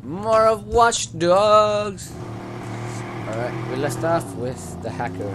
More of Watch Dogs. Alright, we left off with the hacker.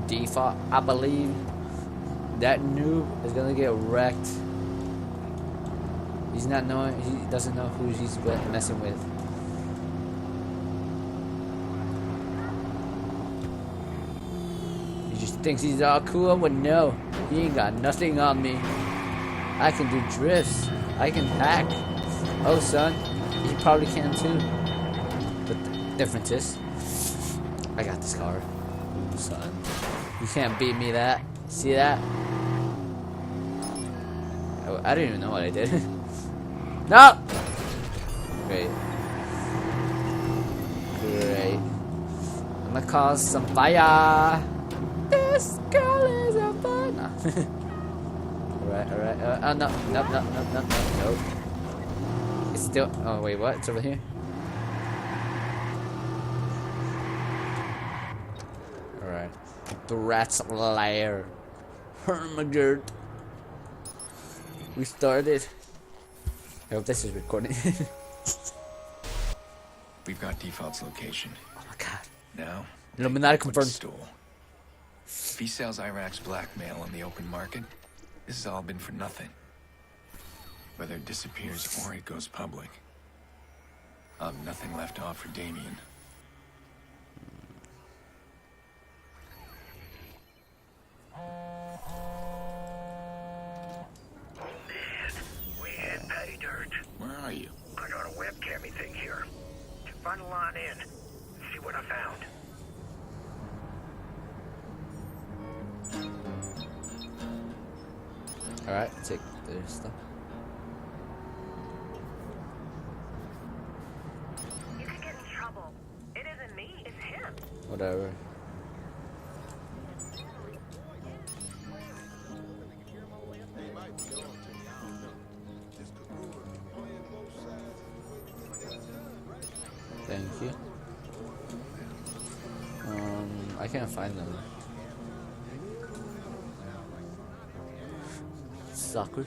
Default, I believe. That noob is gonna get wrecked. He doesn't know who he's messing with. He just thinks he's all cool, but no, he ain't got nothing on me. I can do drifts. I can hack. Oh, son, you probably can too. But the difference is, I got this car. Ooh, son, you can't beat me that. See that? Oh, I don't even know what I did. No! Great. Great. I'm gonna cause some fire. This girl is a fire. No. Alright. Oh, no. Nope. It's still. Oh, wait, what? It's over here. Alright. The rat's lair. Hermagerd. We started. I hope this is recording. We've got Default's location. Oh my god. Now, Illuminati confirmed. Stole. If he sells Iraq's blackmail on the open market, this has all been for nothing. Whether it disappears or it goes public, I'll have nothing left to offer Damien. Where are you? I got a webcammy thing here. Find a line in. See what I found. Alright, take their stuff. You could get in trouble. It isn't me, it's him. Whatever. Thank you. I can't find them. Sucker.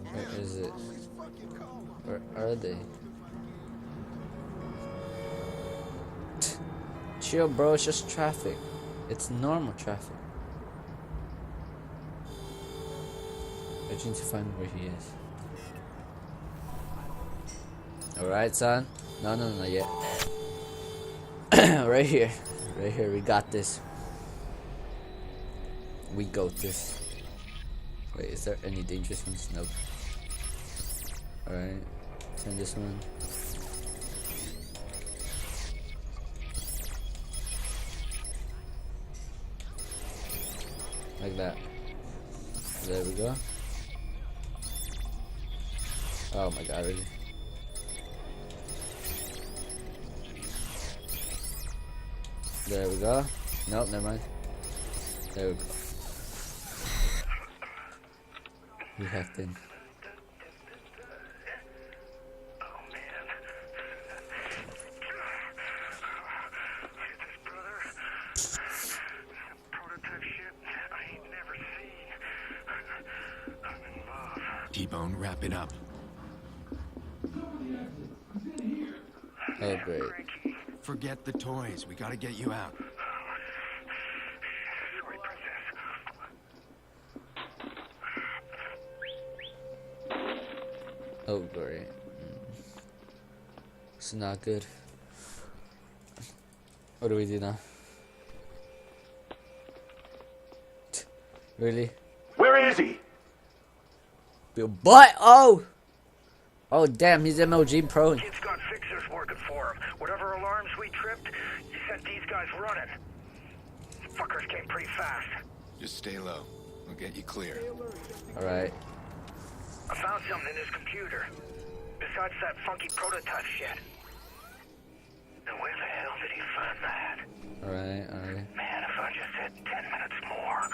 Where is it? Where are they? Chill, bro. It's just traffic. It's normal traffic. I just need to find where he is. Alright, son. No, not yet. Right here. Right here. We got this. We got this. Wait, is there any dangerous ones? Nope. Alright. Turn this one. Like that. There we go. Oh my god, really? There we go. Nope, never mind. There we go. We hacked in. Oh man. Look at this, brother. Prototype shit I ain't never seen. I'm in love. T-Bone, wrap it up. Oh, great. Forget the toys. We gotta get you out. Sorry, princess. Oh, great. It's not good. What do we do now? Really? Where is he? Bill Butt! Oh! Oh, damn, he's MLG Pro. Kid's got fixers working for him. Whatever alarms we tripped, he sent these guys running. Fuckers came pretty fast. Just stay low. We'll get you clear. Alright. I found something in his computer. Besides that funky prototype shit. Now where the hell did he find that? Alright. Man, if I just had 10 minutes more.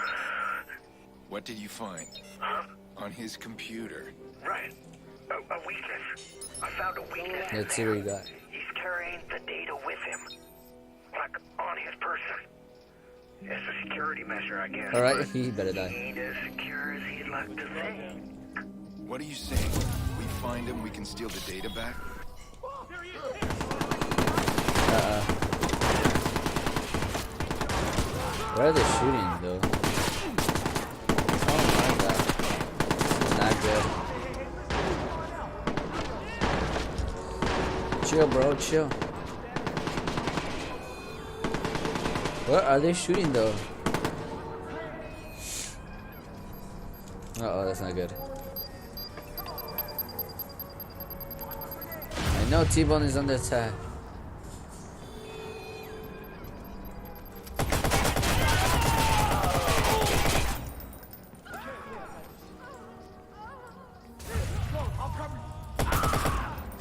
What did you find? Huh? On his computer. Right. A weakness. I found a weakness. Let's see what you got. He's carrying the data with him. security measure, I guess. Alright, but he better he die. ain't as secure as he'd like to think. What are you saying? We find him, we can steal the data back? Where are they shooting though? Oh my god. This is not good. Chill, bro, chill. Where are they shooting though? Uh-oh, that's not good. I know T-Bone is under attack.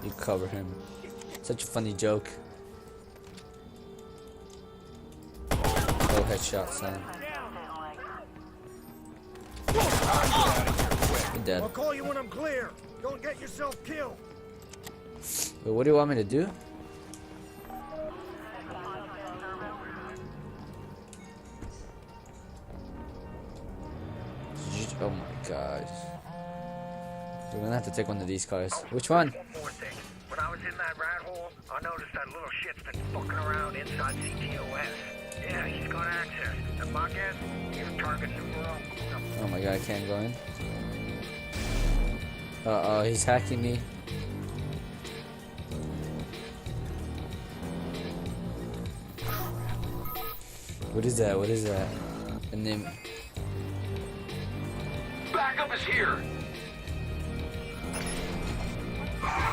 You cover him. Such a funny joke. Oh, headshot, son. You're dead. I'll call you when I'm clear. Don't get yourself killed. Wait, what do you want me to do? Oh my gosh. We're gonna have to take one of these cars. Which one? One more thing. When I was in that rat hole, I noticed that little shit's been fucking around inside CTOS. Yeah, he's got access. And my guess, he's target numero uno. Oh my god, I can't go in. Uh-oh, he's hacking me. What is that? What is that? And then... Backup is here. Alright,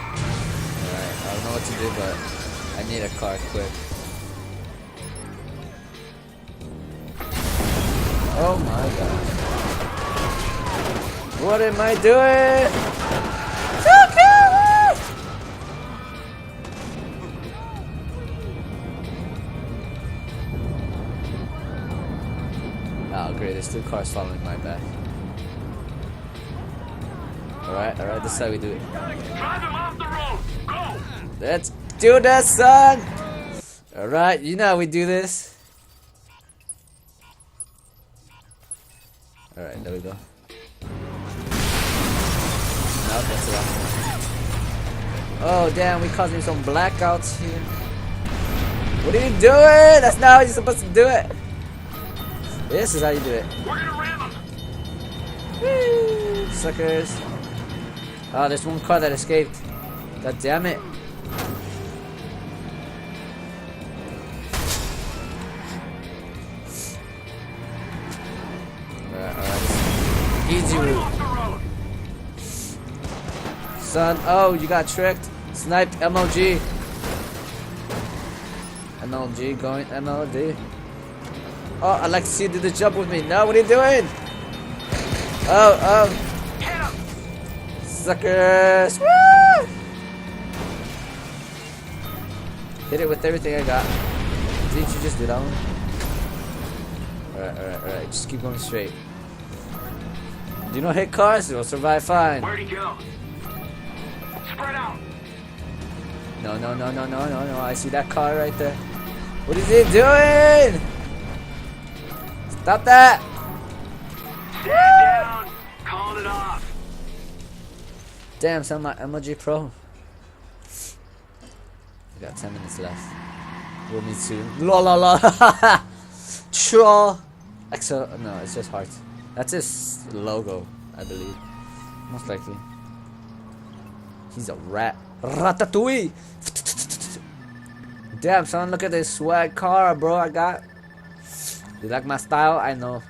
I don't know what to do, but I need a car quick. Oh my god. What am I doing? Oh great, there's two cars following my back. Alright, this is how we do it. Drive him off the road. Go. Let's do that, son! Alright, you know how we do this. Alright, there we go. No, that's it. Oh, damn, we causing some blackouts here. What are you doing? That's not how you're supposed to do it. This is how you do it. We're gonna ram him. Woo, suckers. Oh, there's one car that escaped. God damn it. Alright. Easy route. Son, oh, you got tricked. Sniped MLG. MLG going MLD. Oh, I'd like to see you do the jump with me. No, what are you doing? Oh. Suckers! Woo! Hit it with everything I got. Didn't you just do that one? Alright. Just keep going straight. Do not hit cars, you'll survive fine. Where'd he go? Spread out. No. I see that car right there. What is he doing? Stop that! Stand down. Calling it off. Damn, son, my MLG Pro. We got 10 minutes left. We'll meet soon. La. Troll. Exo. No, it's just heart. That's his logo, I believe. Most likely. He's a rat. Ratatouille. Damn, son, look at this swag car, bro. I got. You like my style? I know.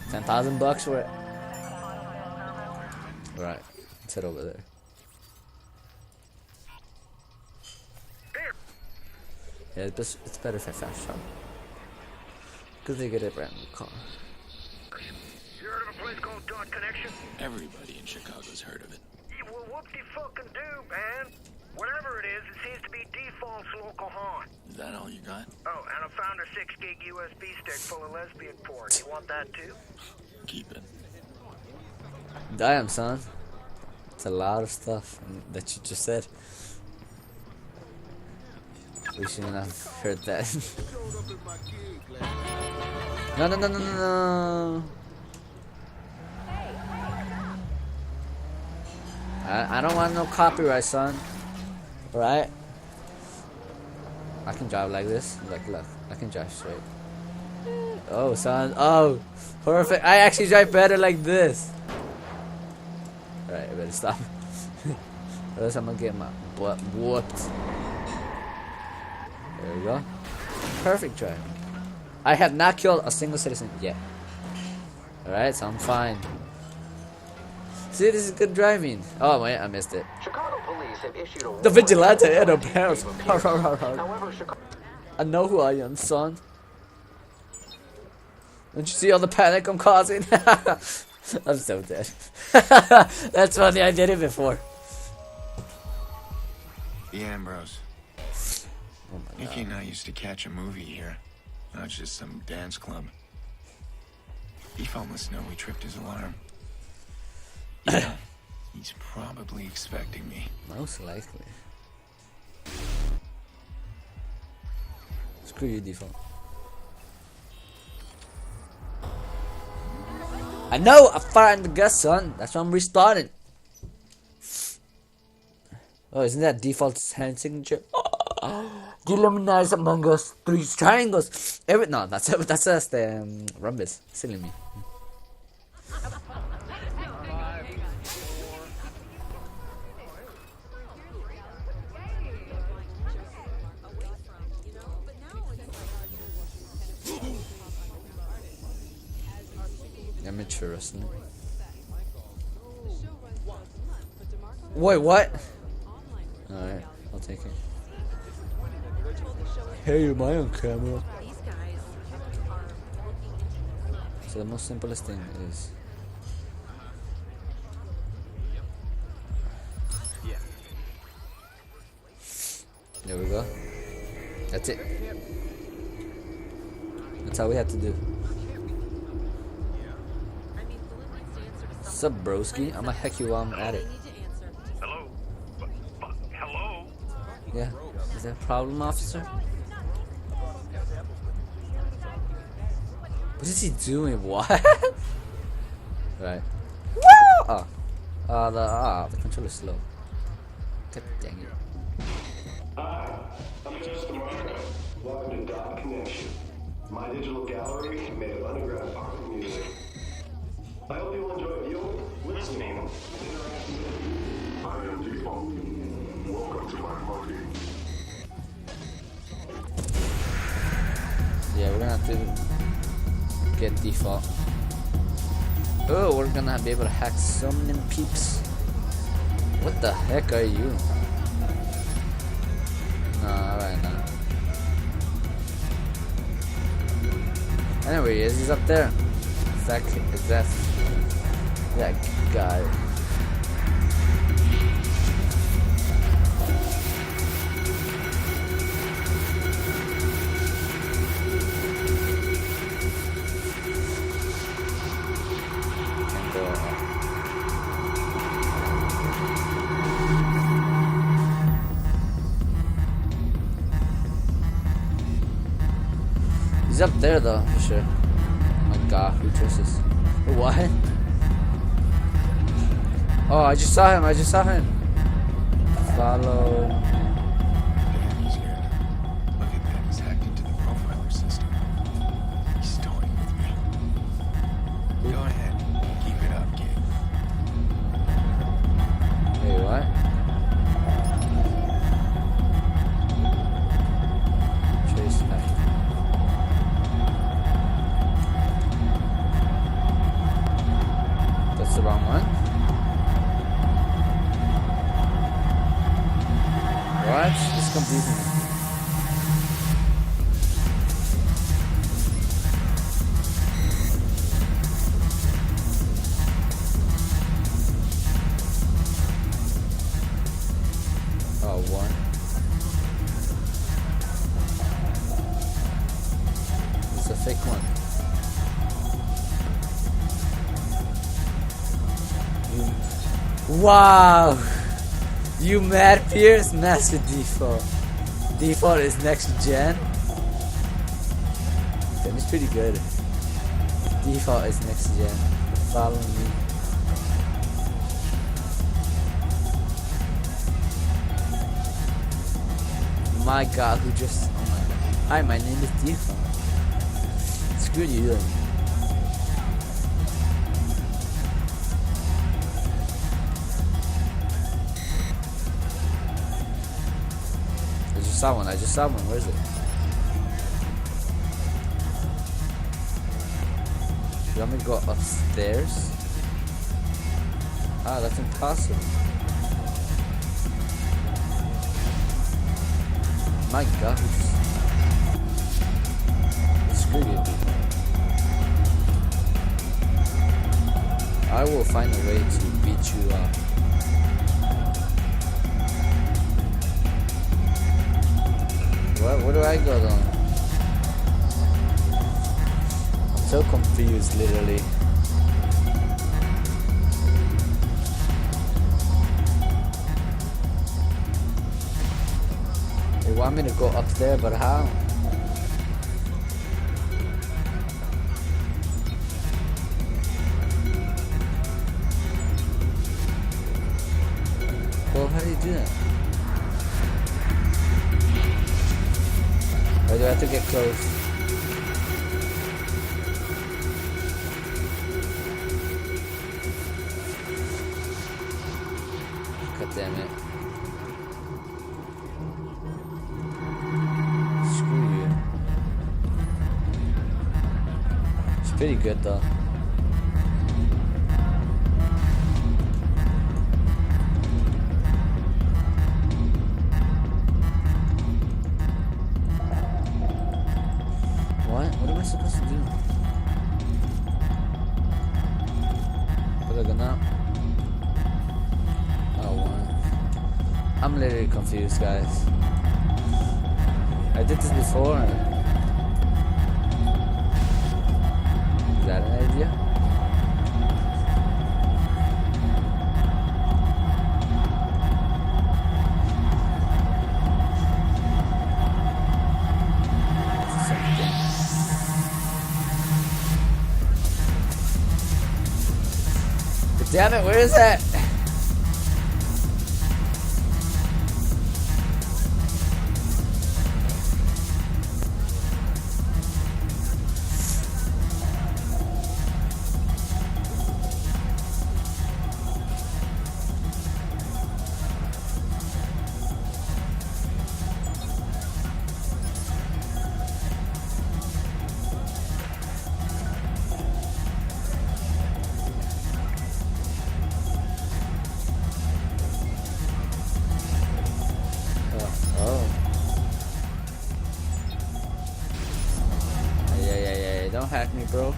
$10,000 for it. Right. Let's head over there. Yeah, it's better if I fast travel. Because they get a brand new car. You heard of a place called Dot Connection? Everybody in Chicago's heard of it. Yeah, well, whoop-de-fucking-do, man. Whatever it is, it seems to be default's local haunt. Is that all you got? Oh, and I found a 6-gig USB stick full of lesbian porn. You want that too? Keep it. Damn, son. It's a lot of stuff that you just said. We shouldn't have heard that. No, no, no, no, no, no. I don't want no copyright, son. Right? I can drive like this. Look. I can drive straight. Oh, son. Oh, perfect. I actually drive better like this. Alright, I better stop. Or else I'm gonna get my butt whooped. There we go. Perfect drive. I have not killed a single citizen yet. Alright, so I'm fine. See, this is good driving. Oh, wait, I missed it. Chicago police have issued a The vigilante and a parents. However, Chicago I know who I am, son. Don't you see all the panic I'm causing? I'm so dead. That's funny, I did it before. The Ambrose. Oh my Nicky god. and I used to catch a movie here, not just some dance club. He almost know we tripped his alarm. Yeah, he's probably expecting me. Most likely. Screw you, default. I know! I'm firing the gas, son! That's why I'm restarting. Oh, isn't that default hand signature? Deluminized Among Us, 3 triangles. No, that's just the rhombus. Silly me. Amateur wrestling. Wait, what? Alright, I'll take it. Hey, am I on camera? So the most simplest thing is there we go. That's it. That's all we have to do. Sup, broski? I'ma heck you while I'm at it. Hello? Hello? Yeah. Is that a problem, officer? What is he doing? What? Right. Woo! The controller's slow. God dang it. Hi, I'm Justin Marco. Welcome to Dot Connection, my digital gallery made of underground art and music. I hope you will enjoy viewing, listening, and interacting with me. I am Default. Welcome to my party. Yeah, we're gonna have to get default. Oh, we're gonna be able to hack so many peeps. What the heck are you? No, alright now. Anyway, he's up there. Is that guy? Can't go up. He's up there though, for sure. Oh my god, who chooses? What? Oh, I just saw him. Follow. Damn, he's here. Look at that. He's hacked into the profiler system. He's toying with me. Go ahead. Keep it up, kid. Wait, what? Trace back. That's the wrong one. What? This confusing me. Oh, one. It's a fake one. Wow! You mad, Pierce? Master default. Default is next gen. Damn, it's pretty good. Default is next gen. Follow me. My god, who just... Oh my god. Hi, my name is Default. Screw you then. I just saw one. Where is it? You want me to go upstairs? Ah, that's impossible. My god. Screw you. I will find a way to beat you up. Where do I go then? I'm so confused, literally. They want me to go up there, but how? Well, how do you do that? Or do I have to get close? God damn it. Screw you. It's pretty good though. What am I supposed to do? Put a gun up. Oh, one. I'm literally confused, guys. I did this before. Is that an idea? Damn it, where is that? Don't hack me, bro.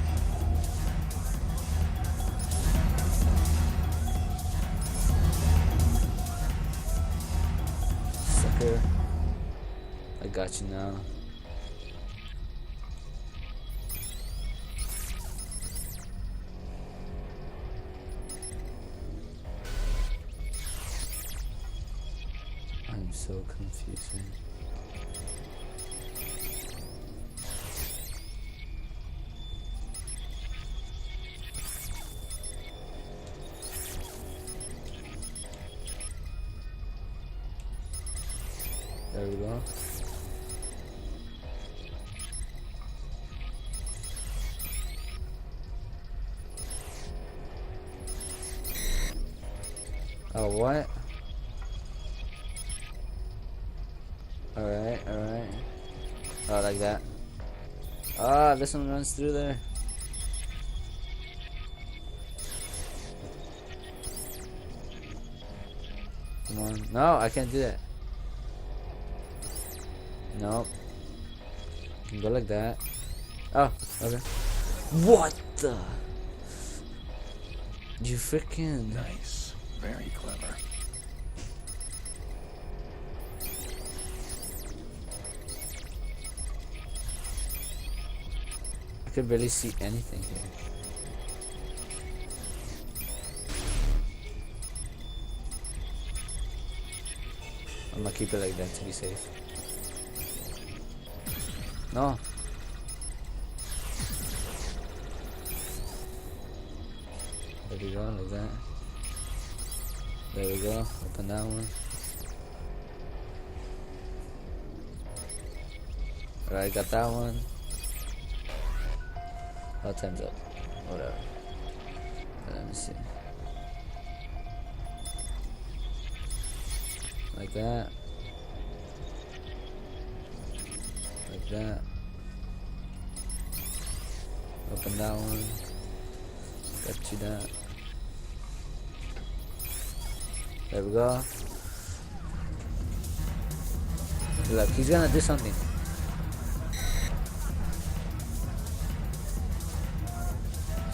Sucker. I got you now. I'm so confused, man. There we go. Oh, what? Alright. Oh, like that. Ah, this one runs through there. Come on. No, I can't do that. Nope. You can go like that. Oh, okay. What the? You freaking... Nice. Very clever. I could barely see anything here. I'm gonna keep it like that to be safe. No. There we go, like that. There we go. Open that one. Alright, got that one. Oh, time's up. Whatever. Let me see. Like that. Like that. Open that one. Got you that. There we go. Look, he's gonna do something.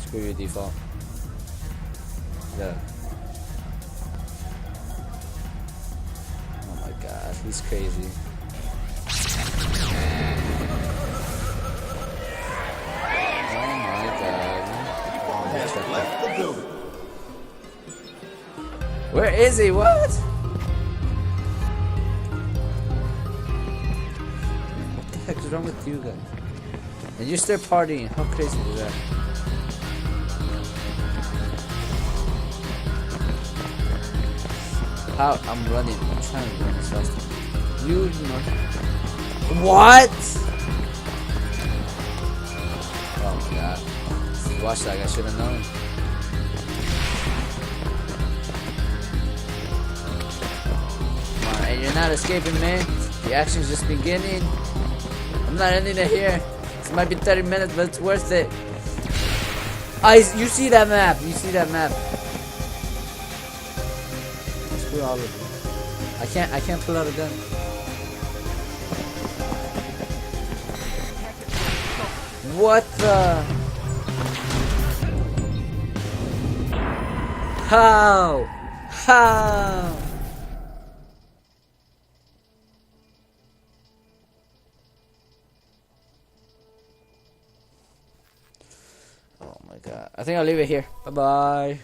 Screw your default. Look. Oh my god, he's crazy. Oh my god. Left the building. Where is he? What? What the heck is wrong with you guys? And you're still partying. How crazy is that? How I'm running. I'm trying to run as fast as you know. What? Oh my god. Watch that. I should have known. And you're not escaping, man. The action's just beginning. I'm not ending it here. This might be 30 minutes, but it's worth it. You see that map. You see that map. Screw all of them. I can't pull out a gun. What the? How? How? Oh my god. I think I'll leave it here. Bye bye.